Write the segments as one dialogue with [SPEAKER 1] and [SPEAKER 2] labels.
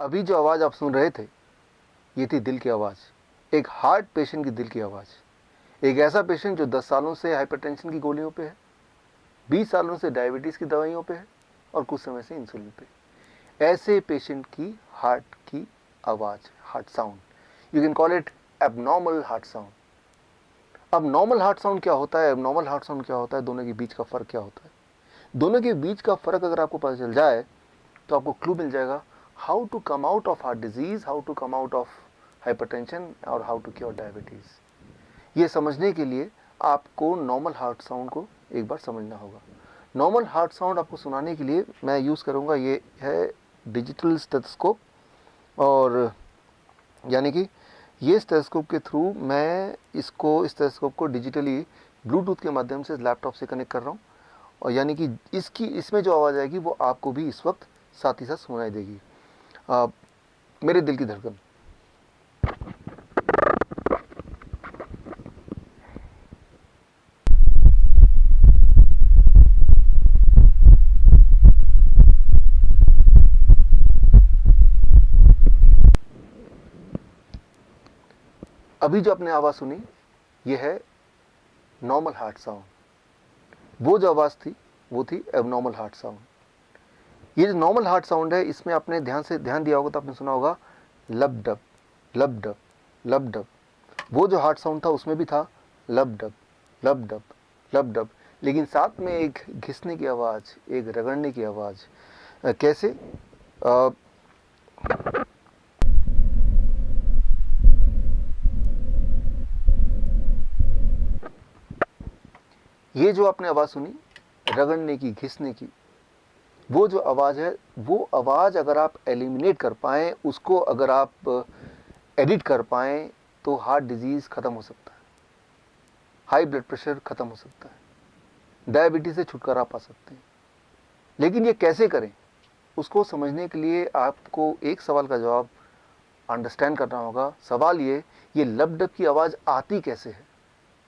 [SPEAKER 1] अभी जो आवाज़ आप सुन रहे थे ये थी दिल की आवाज़, एक हार्ट पेशेंट की दिल की आवाज़। एक ऐसा पेशेंट जो 10 सालों से हाइपरटेंशन की गोलियों पे है, 20 सालों से डायबिटीज़ की दवाइयों पे है और कुछ समय से इंसुलिन पे। ऐसे पेशेंट की हार्ट की आवाज़, heart sound, you can call it abnormal heart sound. अब नॉर्मल हार्ट साउंड क्या होता है, एबनॉर्मल हार्ट साउंड क्या होता है, दोनों के बीच का फ़र्क क्या होता है? दोनों के बीच का फ़र्क अगर आपको पता चल जाए तो आपको क्लू मिल जाएगा how to come out of heart disease, how to come out of hypertension और हाउ टू क्योर डायबिटीज़। ये समझने के लिए आपको नॉर्मल हार्ट साउंड को एक बार समझना होगा। नॉर्मल हार्ट साउंड आपको सुनाने के लिए मैं यूज़ करूँगा, ये है डिजिटल स्टेथोस्कोप। और यानी कि ये स्टेथोस्कोप के थ्रू मैं इस स्टेथोस्कोप को डिजिटली ब्लूटूथ के माध्यम से लैपटॉप से कनेक्ट कर रहा हूँ। और यानी कि इसमें जो आवाज़ आएगी वो आपको भी इस वक्त साथ ही साथ सुनाई देगी। मेरे दिल की धड़कन, अभी जो आपने आवाज़ सुनी ये है नॉर्मल हार्ट साउंड। वो जो आवाज़ थी वो थी एबनॉर्मल हार्ट साउंड। ये जो नॉर्मल हार्ट साउंड है इसमें आपने ध्यान दिया होगा तो आपने सुना होगा लब डब लब डब लब डब। वो जो हार्ट साउंड था उसमें भी था लब डब लब डब लब डब, लेकिन साथ में एक घिसने की आवाज़, एक रगड़ने की आवाज़। कैसे? ये जो आपने आवाज़ सुनी रगड़ने की, घिसने की, वो जो आवाज़ है, वो आवाज़ अगर आप एलिमिनेट कर पाएँ, उसको अगर आप एडिट कर पाएँ तो हार्ट डिजीज़ ख़त्म हो सकता है, हाई ब्लड प्रेशर ख़त्म हो सकता है, डायबिटीज़ से छुटकारा पा सकते हैं। लेकिन ये कैसे करें, उसको समझने के लिए आपको एक सवाल का जवाब अंडरस्टैंड करना होगा। सवाल ये लब डब की आवाज़ आती कैसे है,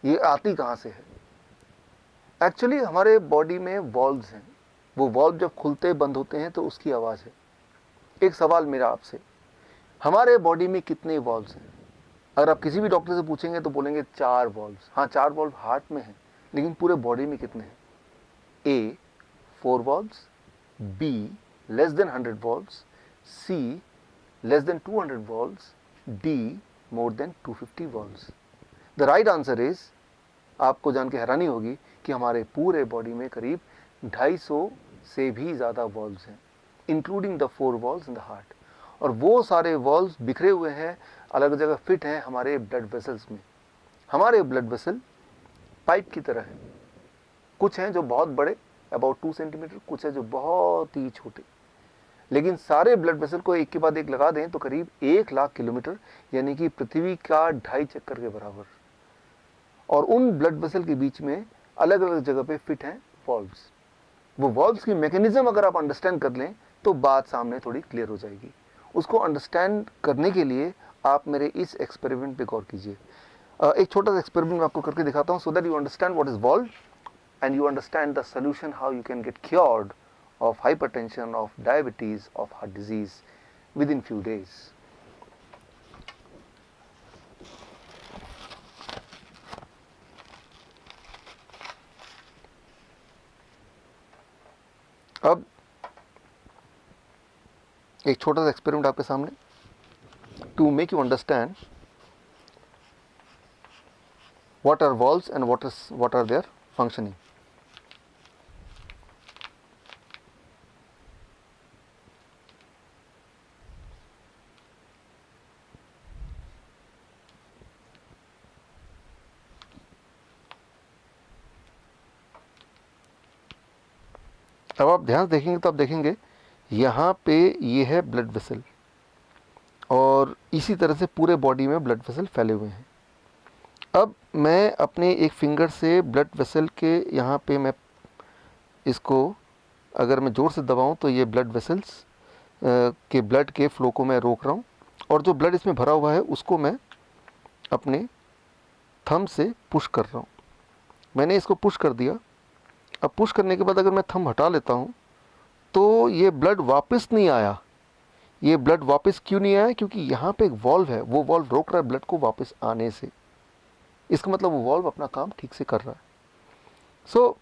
[SPEAKER 1] ये आती कहाँ से है? एक्चुअली हमारे बॉडी में वॉल्व्स हैं, वो वॉल्व जब खुलते बंद होते हैं तो उसकी आवाज़ है। एक सवाल मेरा आपसे, हमारे बॉडी में कितने वॉल्व्स हैं? अगर आप किसी भी डॉक्टर से पूछेंगे तो बोलेंगे 4 वॉल्व्स। हाँ, 4 वॉल्व हार्ट में हैं, लेकिन पूरे बॉडी में कितने हैं? A 4 valves, B less than 100 valves, C less than 200 valves, D more than 250 valves. The right answer is, आपको जान के हैरानी होगी कि हमारे पूरे बॉडी में करीब 250 से भी ज़्यादा वॉल्व्स हैं, including the 4 valves in the heart. और वो सारे वॉल्व्स बिखरे हुए हैं, अलग जगह फिट हैं हमारे ब्लड वेसल्स में। हमारे ब्लड वेसल पाइप की तरह है, कुछ हैं जो बहुत बड़े अबाउट 2 सेंटीमीटर, कुछ है जो बहुत ही छोटे। लेकिन सारे ब्लड वेसल को एक के बाद एक लगा दें तो करीब 1 लाख किलोमीटर, यानी कि पृथ्वी का 2.5 चक्कर के बराबर। और उन ब्लड वेसल के बीच में अलग अलग जगह पे फिट हैं वॉल्व्स। वो वॉल्व्स की मैकेनिज्म अगर आप अंडरस्टैंड कर लें तो बात सामने थोड़ी क्लियर हो जाएगी। उसको अंडरस्टैंड करने के लिए आप मेरे इस एक्सपेरिमेंट पे गौर कीजिए। एक छोटा सा एक्सपेरिमेंट मैं आपको करके दिखाता हूँ, so that you understand what is valve and you understand the solution, how you can get cured of hypertension, of diabetes, of heart disease within few days. अब एक छोटा सा एक्सपेरिमेंट आपके सामने, to make you understand what are valves and what are their functioning. अब आप ध्यान देखेंगे तो आप देखेंगे यहाँ पे ये है ब्लड वेसल, और इसी तरह से पूरे बॉडी में ब्लड वेसल फैले हुए हैं। अब मैं अपने एक फिंगर से ब्लड वेसल के यहाँ पे मैं इसको अगर मैं ज़ोर से दबाऊं तो ये ब्लड वेसल्स के ब्लड के फ्लो को मैं रोक रहा हूँ, और जो ब्लड इसमें भरा हुआ है उसको मैं अपने थंब से पुश कर रहा हूँ। मैंने इसको पुश कर दिया। अब पुश करने के बाद अगर मैं थंब हटा लेता हूँ तो ये ब्लड वापस नहीं आया, ये ब्लड वापस क्यों नहीं आया? क्योंकि यहाँ पे एक वॉल्व है, वो वॉल्व रोक रहा है ब्लड को वापस आने से। इसका मतलब वो वॉल्व अपना काम ठीक से कर रहा है। सो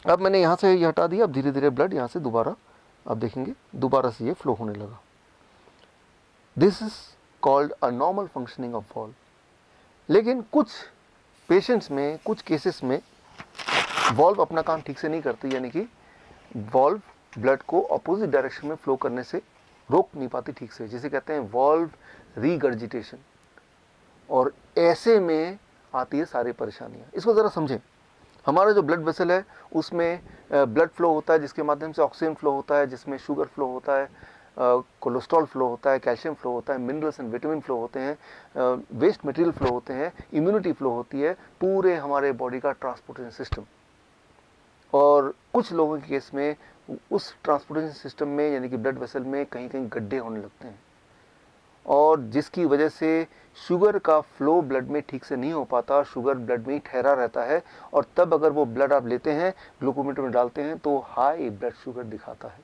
[SPEAKER 1] अब मैंने यहाँ से ये हटा दिया, अब धीरे धीरे ब्लड यहाँ से दोबारा, आप देखेंगे दोबारा से ये फ्लो होने लगा। This is called a normal functioning of valve. लेकिन कुछ पेशेंट्स में, कुछ केसेस में वॉल्व अपना काम ठीक से नहीं करती, यानी कि वॉल्व ब्लड को अपोजिट डायरेक्शन में फ्लो करने से रोक नहीं पाती ठीक से, जिसे कहते हैं वॉल्व रीगर्जिटेशन। और ऐसे में आती है सारी परेशानियां। इसको ज़रा समझें। हमारा जो ब्लड वेसल है उसमें ब्लड फ्लो होता है, जिसके माध्यम से ऑक्सीजन फ्लो होता है, जिसमें शुगर फ्लो होता है, कोलेस्ट्रॉल फ्लो होता है, कैल्शियम फ्लो होता है, मिनरल्स एंड विटामिन फ्लो होते हैं, वेस्ट मटेरियल फ्लो होते हैं, इम्यूनिटी फ्लो होती है, पूरे हमारे बॉडी का ट्रांसपोर्टेशन सिस्टम। और कुछ लोगों के केस में उस ट्रांसपोर्टेशन सिस्टम में, यानी कि ब्लड वेसल में, कहीं कहीं गड्ढे होने लगते हैं, और जिसकी वजह से शुगर का फ्लो ब्लड में ठीक से नहीं हो पाता, शुगर ब्लड में ही ठहरा रहता है। और तब अगर वो ब्लड आप लेते हैं, ग्लूकोमीटर में डालते हैं, तो हाई ब्लड शुगर दिखाता है।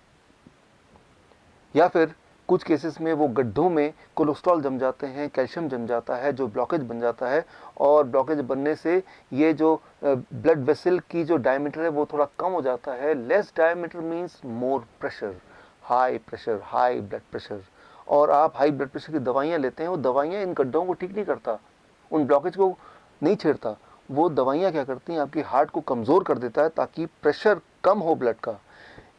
[SPEAKER 1] या फिर कुछ केसेस में वो गड्ढों में कोलेस्ट्रॉल जम जाते हैं, कैल्शियम जम जाता है, जो ब्लॉकेज बन जाता है। और ब्लॉकेज बनने से ये जो ब्लड वेसल की जो डायमीटर है वो थोड़ा कम हो जाता है। Less diameter means more pressure, high pressure, high blood pressure. और आप हाई ब्लड प्रेशर की दवाइयाँ लेते हैं, वो दवाइयाँ इन गड्ढों को ठीक नहीं करता, उन ब्लॉकेज को नहीं छेड़ता। वो दवाइयाँ क्या करती हैं, आपकी हार्ट को कमज़ोर कर देता है ताकि प्रेशर कम हो ब्लड का।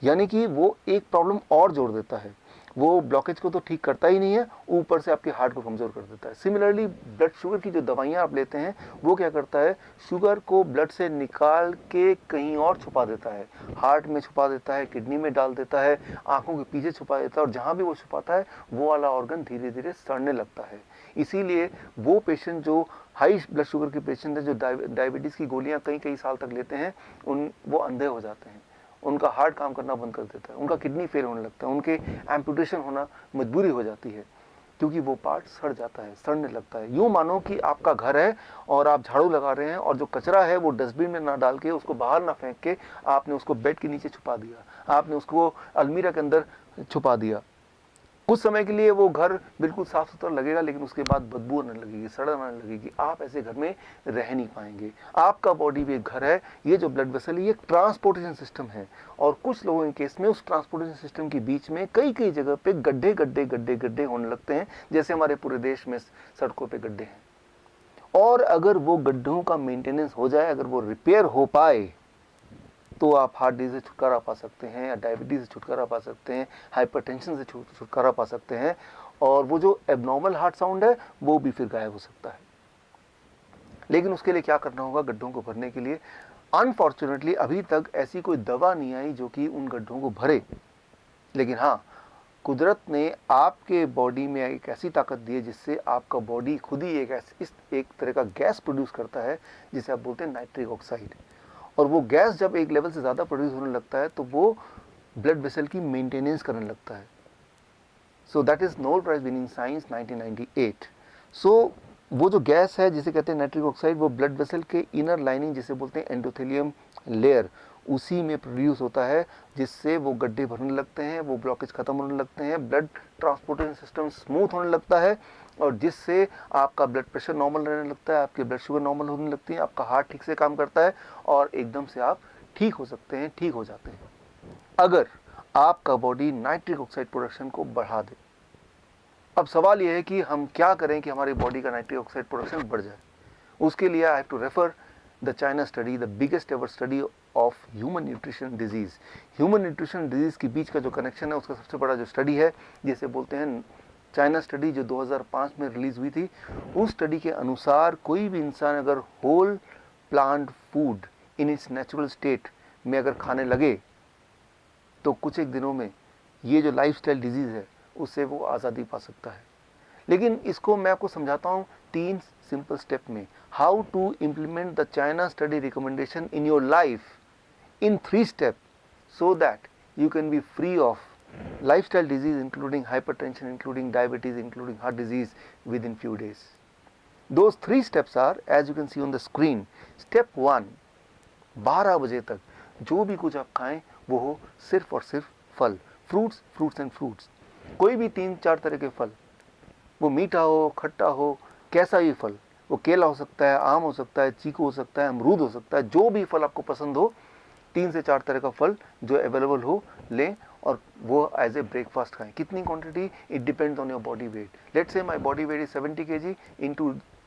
[SPEAKER 1] यानी कि वो एक प्रॉब्लम और जोड़ देता है। वो ब्लॉकेज को तो ठीक करता ही नहीं है, ऊपर से आपके हार्ट को कमज़ोर कर देता है। सिमिलरली ब्लड शुगर की जो दवाइयाँ आप लेते हैं, वो क्या करता है, शुगर को ब्लड से निकाल के कहीं और छुपा देता है, हार्ट में छुपा देता है, किडनी में डाल देता है, आंखों के पीछे छुपा देता है। और जहाँ भी वो छुपाता है वो वाला ऑर्गन धीरे धीरे सड़ने लगता है। इसीलिए वो पेशेंट जो हाई ब्लड शुगर के पेशेंट है, जो डायबिटीज़ की गोलियाँ कई कई साल तक लेते हैं, वो अंधे हो जाते हैं, उनका हार्ट काम करना बंद कर देता है, उनका किडनी फेल होने लगता है, उनके एम्पुटेशन होना मजबूरी हो जाती है, क्योंकि वो पार्ट सड़ जाता है, सड़ने लगता है। यूँ मानो कि आपका घर है और आप झाड़ू लगा रहे हैं, और जो कचरा है वो डस्टबिन में ना डाल के, उसको बाहर ना फेंक के, आपने उसको बेड के नीचे छुपा दिया, आपने उसको अलमीरा के अंदर छुपा दिया। कुछ समय के लिए वो घर बिल्कुल साफ सुथरा लगेगा, लेकिन उसके बाद बदबू आने लगेगी, सड़न आने लगेगी। आप ऐसे घर में रह नहीं पाएंगे। आपका बॉडी भी एक घर है। ये जो ब्लड वेसल है, ये एक ट्रांसपोर्टेशन सिस्टम है। और कुछ लोगों के केस में उस ट्रांसपोर्टेशन सिस्टम के बीच में कई कई जगह पे गड्ढे गड्ढे गड्ढे गड्ढे होने लगते हैं, जैसे हमारे पूरे देश में सड़कों पर गड्ढे हैं। और अगर वो गड्ढों का मेंटेनेंस हो जाए, अगर वो रिपेयर हो पाए, तो आप हार्ट डिजीज से छुटकारा पा सकते हैं, या डायबिटीज़ से छुटकारा पा सकते हैं, हाइपरटेंशन से छुटकारा पा सकते हैं। और वो जो एबनॉर्मल हार्ट साउंड है वो भी फिर गायब हो सकता है। लेकिन उसके लिए क्या करना होगा, गड्ढों को भरने के लिए? अनफॉर्चुनेटली अभी तक ऐसी कोई दवा नहीं आई जो कि उन गड्ढों को भरे। लेकिन हाँ, कुदरत ने आपके बॉडी में एक ऐसी ताकत दी है जिससे आपका बॉडी खुद ही एक तरह का गैस प्रोड्यूस करता है, जिसे आप बोलते हैं नाइट्रिक ऑक्साइड। और वो गैस जब एक लेवल से ज़्यादा प्रोड्यूस होने लगता है, तो वो ब्लड वेसल की मेंटेनेंस करने लगता है। So that is Nobel prize winning science 1998। So वो जो गैस है जिसे कहते हैं नाइट्रिक ऑक्साइड, वो ब्लड वेसल के इनर लाइनिंग, जिसे बोलते हैं एंडोथेलियम लेयर, उसी में प्रोड्यूस होता है, जिससे वो गड्ढे भरने लगते हैं, वो ब्लॉकेज खत्म होने लगते हैं, ब्लड ट्रांसपोर्टेशन सिस्टम स्मूथ होने लगता है, और जिससे आपका ब्लड प्रेशर नॉर्मल रहने लगता है, आपकी ब्लड शुगर नॉर्मल होने लगती है, आपका हार्ट ठीक से काम करता है, और एकदम से आप ठीक हो सकते हैं, ठीक हो जाते हैं, अगर आपका बॉडी नाइट्रिक ऑक्साइड प्रोडक्शन को बढ़ा दे। अब सवाल यह है कि हम क्या करें कि हमारी बॉडी का नाइट्रिक ऑक्साइड प्रोडक्शन बढ़ जाए। उसके लिए I have to refer the China study, the biggest ever study of human nutrition disease. Human nutrition disease के बीच का जो कनेक्शन है, उसका सबसे बड़ा जो स्टडी है, जिसे बोलते हैं चाइना स्टडी, जो 2005 में रिलीज़ हुई थी। उस स्टडी के अनुसार कोई भी इंसान अगर whole plant food in its natural state में अगर खाने लगे, तो कुछ एक दिनों में ये जो लाइफस्टाइल डिजीज़ है उससे वो आज़ादी पा सकता है। लेकिन इसको मैं आपको समझाता हूँ 3 सिंपल स्टेप में, how to implement the China study recommendation in your life in 3 step, so that you can be free of lifestyle disease including hypertension, including diabetes, including heart disease within few days. Those 3 steps are, as you can see on the screen. Step 1, 12 बजे तक जो भी कुछ आप खाएं वो हो सिर्फ और सिर्फ फल, fruits and fruits. कोई भी 3-4 तरह के फल, वो मीठा हो, खट्टा हो, कैसा भी फल, वो केला हो सकता है, आम हो सकता है, चीकू हो सकता है, अमरूद हो सकता है, जो भी फल आपको पसंद हो, 3 से 4 तरह का फल जो अवेलेबल हो लें और वो एज ए ब्रेकफास्ट खाएं। कितनी quantity? It depends on your body weight. Let's say my body weight is 70 kg,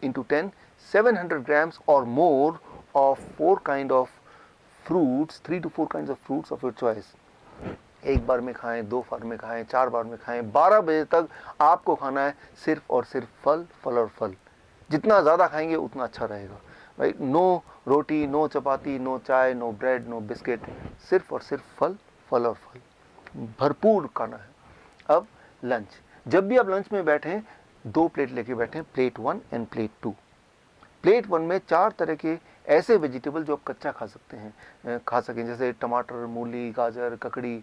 [SPEAKER 1] into 10, 700 grams or more of 4 kind of fruits, 3 to 4 kinds of fruits of your choice। एक बार में खाएं, 2 बार में खाएं, 4 बार में खाएं, 12 बजे तक आपको खाना है सिर्फ और सिर्फ फल, फल और फल। जितना ज़्यादा खाएंगे उतना अच्छा रहेगा, राइट। नो रोटी, नो चपाती, नो चाय, नो ब्रेड, नो बिस्किट, सिर्फ और सिर्फ फल, फल और फल, भरपूर खाना है। अब लंच, जब भी आप लंच में बैठें 2 प्लेट लेके बैठें, प्लेट 1 एंड प्लेट 2। प्लेट 1 में 4 तरह के ऐसे वेजिटेबल जो आप कच्चा खा सकते हैं, खा सकें, जैसे टमाटर, मूली, गाजर, ककड़ी,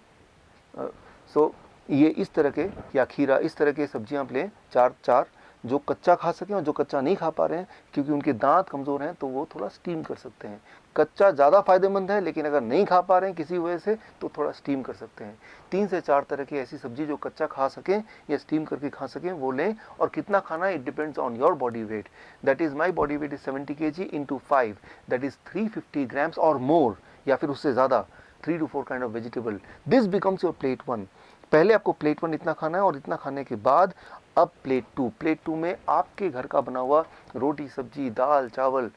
[SPEAKER 1] सो ये इस तरह के, या खीरा, इस तरह के सब्जियां आप लें, 4 जो कच्चा खा सकें, और जो कच्चा नहीं खा पा रहे हैं क्योंकि उनके दांत कमज़ोर हैं तो वो थोड़ा स्टीम कर सकते हैं। कच्चा ज़्यादा फायदेमंद है, लेकिन अगर नहीं खा पा रहे हैं किसी वजह से तो थोड़ा स्टीम कर सकते हैं। 3 से 4 तरह की ऐसी सब्जी जो कच्चा खा सकें या स्टीम करके खा सकें वो लें। और कितना खाना है, it depends on your body weight. That is my body weight is 70 kg into 5, that is 350 grams और मोर, या फिर उससे ज़्यादा, 3 to 4 kind of vegetable। This becomes your plate 1। पहले आपको प्लेट 1 इतना खाना है, और इतना खाने के बाद अब प्लेट 2। प्लेट 2 में आपके घर का बना हुआ रोटी, सब्जी, दाल, चावल,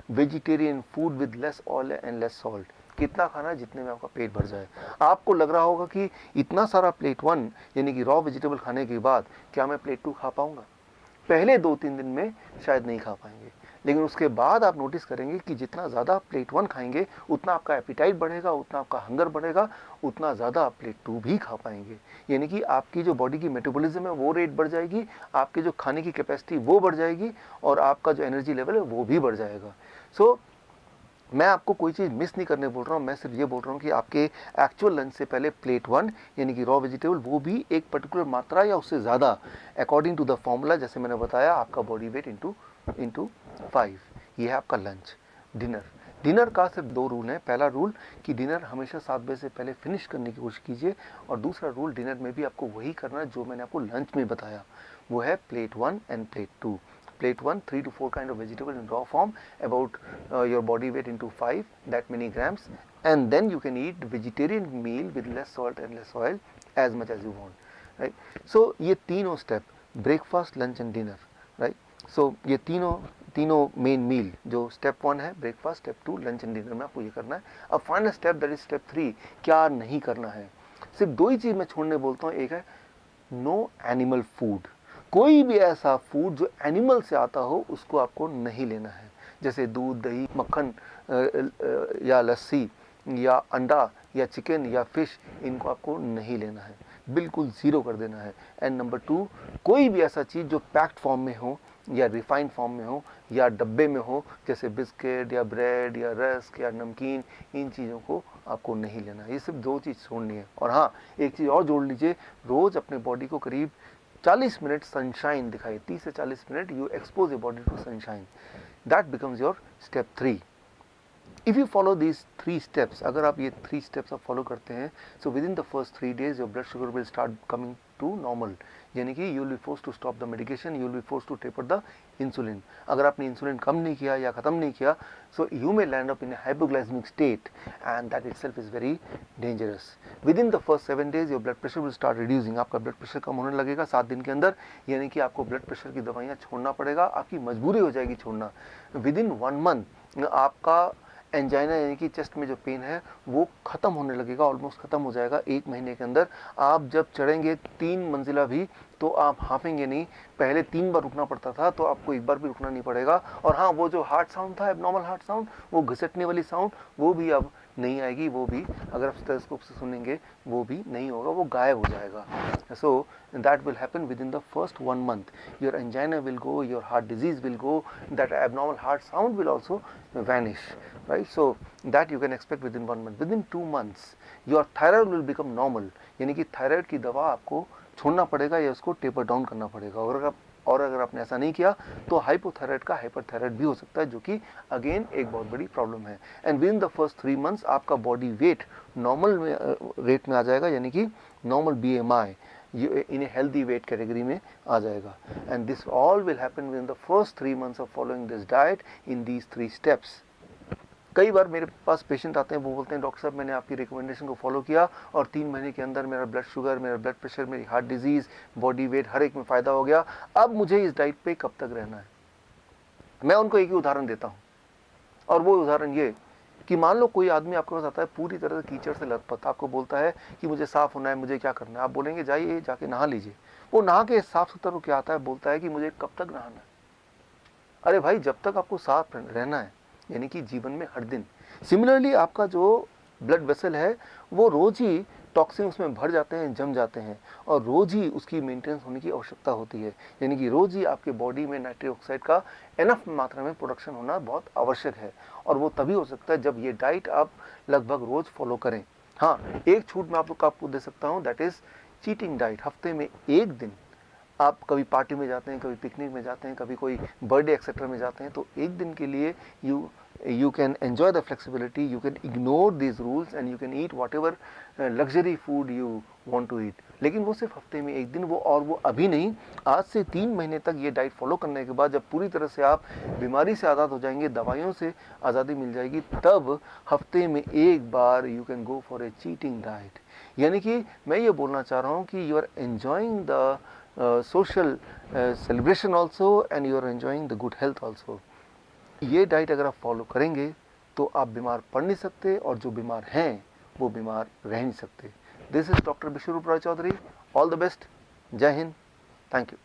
[SPEAKER 1] vegetarian food with less oil and less salt. कितना खाना है, जितने में आपका पेट भर जाए। आपको लग रहा होगा कि इतना सारा प्लेट 1 यानी कि रॉ वेजिटेबल खाने के बाद क्या मैं प्लेट 2 खा पाऊंगा? पहले 2-3 दिन में शायद नहीं खा पाएंगे, लेकिन उसके बाद आप नोटिस करेंगे कि जितना ज़्यादा प्लेट 1 खाएंगे उतना आपका एपिटाइट बढ़ेगा, उतना आपका हंगर बढ़ेगा, उतना ज़्यादा आप प्लेट 2 भी खा पाएंगे। यानी कि आपकी जो बॉडी की मेटाबॉलिज्म है वो रेट बढ़ जाएगी, आपकी जो खाने की कैपेसिटी वो बढ़ जाएगी, और आपका जो एनर्जी लेवल है वो भी बढ़ जाएगा। सो मैं आपको कोई चीज़ मिस नहीं करने बोल रहा हूँ, मैं सिर्फ ये बोल रहा हूँ कि आपके एक्चुअल लंच से पहले प्लेट 1 यानी कि रॉ वेजिटेबल, वो भी एक पर्टिकुलर मात्रा या उससे ज़्यादा, अकॉर्डिंग टू द फॉर्मूला, जैसे मैंने बताया, आपका बॉडी वेट इंटू 5। ये है आपका लंच। डिनर का सिर्फ 2 रूल हैं। पहला रूल कि डिनर हमेशा 7 बजे से पहले फिनिश करने की कोशिश कीजिए, और दूसरा रूल, डिनर में भी आपको वही करना है जो मैंने आपको लंच में बताया, वो है plate 1 end plate 2। Plate 1, 3 to 4 kind of vegetable in raw form, about your body weight into 5, that many grams, and then you can eat vegetarian meal with less salt and less oil as much as you want, right? So ये तीनों step, breakfast, lunch and dinner, right? So ये तीनों main मील, जो step 1 है breakfast, step 2 lunch and dinner में आपको ये करना है। अब final step, that is step 3, क्या नहीं करना है। सिर्फ 2 ही चीज़ मैं छोड़ने बोलता हूँ, एक है नो एनिमल फूड। कोई भी ऐसा फूड जो एनिमल से आता हो उसको आपको नहीं लेना है, जैसे दूध, दही, मक्खन या लस्सी या अंडा या चिकन या फिश, इनको आपको नहीं लेना है, बिल्कुल ज़ीरो कर देना है। एंड नंबर 2, कोई भी ऐसा चीज़ जो पैक्ड फॉर्म में हो या रिफाइंड फॉर्म में हो या डब्बे में हो, जैसे बिस्किट या ब्रेड या रस्क या नमकीन, इन चीज़ों को आपको नहीं लेना है। ये सिर्फ 2 चीज़ छोड़नी है। और हाँ, एक चीज़ और जोड़ लीजिए, रोज़ अपने बॉडी को करीब 40 मिनट सनशाइन दिखाइए। 30 से 40 minute you expose your body to sunshine, that becomes your step 3। If you follow these 3 steps, अगर आप ये 3 स्टेप्स आप फॉलो करते हैं, so within the first 3 days your blood sugar will start coming to normal, यानी कि you will be force to stop the medication, you will be force to taper the insulin. अगर आपने insulin कम नहीं किया या ख़त्म नहीं किया, so you may land up in a hypoglycemic state, and that itself is very dangerous. Within the first 7 days your blood pressure will start reducing, आपका blood pressure कम होने लगेगा 7 दिन के अंदर, यानी कि आपको ब्लड प्रेशर की दवाइयाँ छोड़ना पड़ेगा, आपकी मजबूरी हो जाएगी छोड़ना। विद इन 1 month आपका एंजाइना यानी कि चेस्ट में जो पेन है वो ख़त्म होने लगेगा, ऑलमोस्ट ख़त्म हो जाएगा 1 महीने के अंदर। आप जब चढ़ेंगे 3 मंजिला भी तो आप हाँफेंगे नहीं। पहले 3 बार रुकना पड़ता था, तो आपको 1 बार भी रुकना नहीं पड़ेगा। और हाँ, वो जो हार्ट साउंड था, एबनॉर्मल हार्ट साउंड, वो घिसटने वाली साउंड, वो भी अब नहीं आएगी। वो भी अगर आप स्टेथोस्कोप से सुनेंगे वो भी नहीं होगा, वो गायब हो जाएगा। सो that will happen within the first 1 month. Your angina will go, your heart disease will go, that abnormal heart sound will also vanish, right? So that you can expect within 1 month. Within 2 months your thyroid will become normal, यानी कि thyroid की दवा आपको छोड़ना पड़ेगा या उसको taper down करना पड़ेगा। और अगर आपने ऐसा नहीं किया तो हाइपोथायराइड का हाइपरथायराइड भी हो सकता है, जो कि अगेन एक बहुत बड़ी प्रॉब्लम है। And with in the first 3 months आपका बॉडी वेट नॉर्मल रेट में आ जाएगा, यानी कि नॉर्मल BMI, ये इन ए हेल्दी वेट कैटेगरी में आ जाएगा। And this all will happen with in the first 3 months of following this diet in these 3 steps. कई बार मेरे पास पेशेंट आते हैं, वो बोलते हैं डॉक्टर साहब मैंने आपकी रिकमेंडेशन को फॉलो किया और 3 महीने के अंदर मेरा ब्लड शुगर, मेरा ब्लड प्रेशर, मेरी हार्ट डिजीज़, बॉडी वेट हर एक में फ़ायदा हो गया, अब मुझे इस डाइट पे कब तक रहना है। मैं उनको एक ही उदाहरण देता हूँ, और वो उदाहरण ये कि मान लो कोई आदमी आपके पास आता है पूरी तरह से कीचड़ से लथपथ, आपको बोलता है कि मुझे साफ़ होना है, मुझे क्या करना है। आप बोलेंगे जाइए जाके नहा लीजिए। वो नहा के साफ़ सुथरा हो क्या आता है, बोलता है कि मुझे कब तक नहाना है। अरे भाई, जब तक आपको साफ रहना है, यानी कि जीवन में हर दिन। सिमिलरली आपका जो ब्लड वेसल है वो रोज़ ही टॉक्सिन उसमें भर जाते हैं, जम जाते हैं, और रोज़ ही उसकी मेंटेनेंस होने की आवश्यकता होती है। यानी कि रोज़ ही आपके बॉडी में नाइट्रिक ऑक्साइड का एनफ मात्रा में प्रोडक्शन होना बहुत आवश्यक है, और वो तभी हो सकता है जब ये डाइट आप लगभग रोज़ फॉलो करें। हाँ, एक छूट मैं आपको दे सकता हूँ, दैट इज़ चीटिंग डाइट। हफ्ते में एक दिन आप कभी पार्टी में जाते हैं, कभी पिकनिक में जाते हैं, कभी कोई बर्थडे एक्सेट्रा में जाते हैं, तो एक दिन के लिए you can enjoy the flexibility, you can ignore these rules and you can eat whatever luxury food you want to eat। लेकिन वो सिर्फ हफ्ते में एक दिन, वो अभी नहीं, आज से 3 महीने तक ये डाइट फॉलो करने के बाद जब पूरी तरह से आप बीमारी से आज़ाद हो जाएंगे, दवाइयों से आज़ादी मिल जाएगी, तब हफ्ते में एक बार you can go for a cheating diet. यानी कि मैं ये बोलना चाह रहा हूँ कि you are enjoying the social celebration also and you are enjoying the good health also। ये डाइट अगर आप फॉलो करेंगे तो आप बीमार पड़ नहीं सकते, और जो बीमार हैं वो बीमार रह नहीं सकते। This is doctor Vishwaroop Roy Chowdhury. All the best. Jai Hind. Thank you.